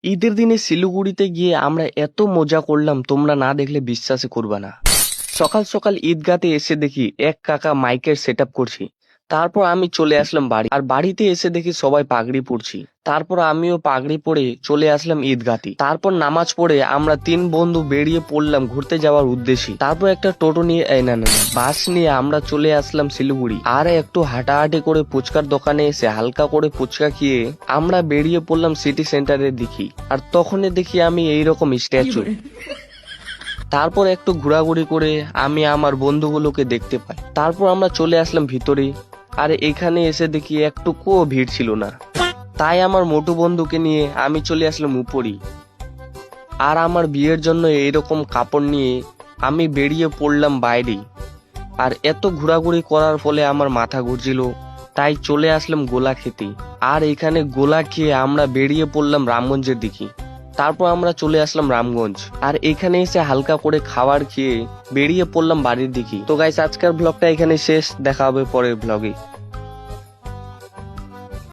ঈদের দিনে শিলিগুড়িতে গিয়ে আমরা এত মজা করলাম, তোমরা না দেখলে বিশ্বাসই করবে না। সকাল সকাল ঈদগাতে এসে দেখি এক কাকা মাইকের সেট আপ করছি। তারপর আমি চলে আসলাম বাড়ি, আর বাড়িতে এসে দেখি সবাই পাগড়ি পরছি। তারপর আমিও পাগড়ি পরে চলে আসলাম ঈদগাতে। তারপর নামাজ পড়ে আমরা তিন বন্ধু বেরিয়ে পড়লাম ঘুরতে যাওয়ার উদ্দেশ্যে। তারপর একটা টোটো নিয়ে বাস নিয়ে আমরা চলে আসলাম শিলিগুড়ি। আর একটু হাঁটাহাঁটি করে ফুচকার দোকানে এসে হালকা করে ফুচকা খেয়ে আমরা বেরিয়ে পড়লাম সিটি সেন্টারের দিকে। আর তখনই দেখি আমি এইরকম স্ট্যাচু। তারপর একটু ঘোরাঘুরি করে আমি আমার বন্ধুগুলোকে দেখতে পাই। তারপর আমরা চলে আসলাম ভিতরে। আর এখানে এসে দেখি একটুকুও ভিড় ছিল না। তাই আমার মোটু বন্ধুকে নিয়ে আমি চলে আসলাম উপরি। আর আমার বিয়ের জন্য এইরকম কাপড় নিয়ে আমি বেরিয়ে পড়লাম বাইরে। আর এত ঘোরাঘুরি করার ফলে আমার মাথা ঘুরছিল, তাই চলে আসলাম গোলা খেতে। আর এখানে গোলা খেয়ে আমরা বেরিয়ে পড়লাম রামগঞ্জের দিকে। তারপর আমরা চলে আসলাম রামগঞ্জ। আর এখানে এসে হালকা করে খাবার খেয়ে বেরিয়ে পড়লাম বাড়ির দিকে। তো গাইস, আজকের ব্লগটা এখানে শেষ, দেখা হবে পরের ব্লগে।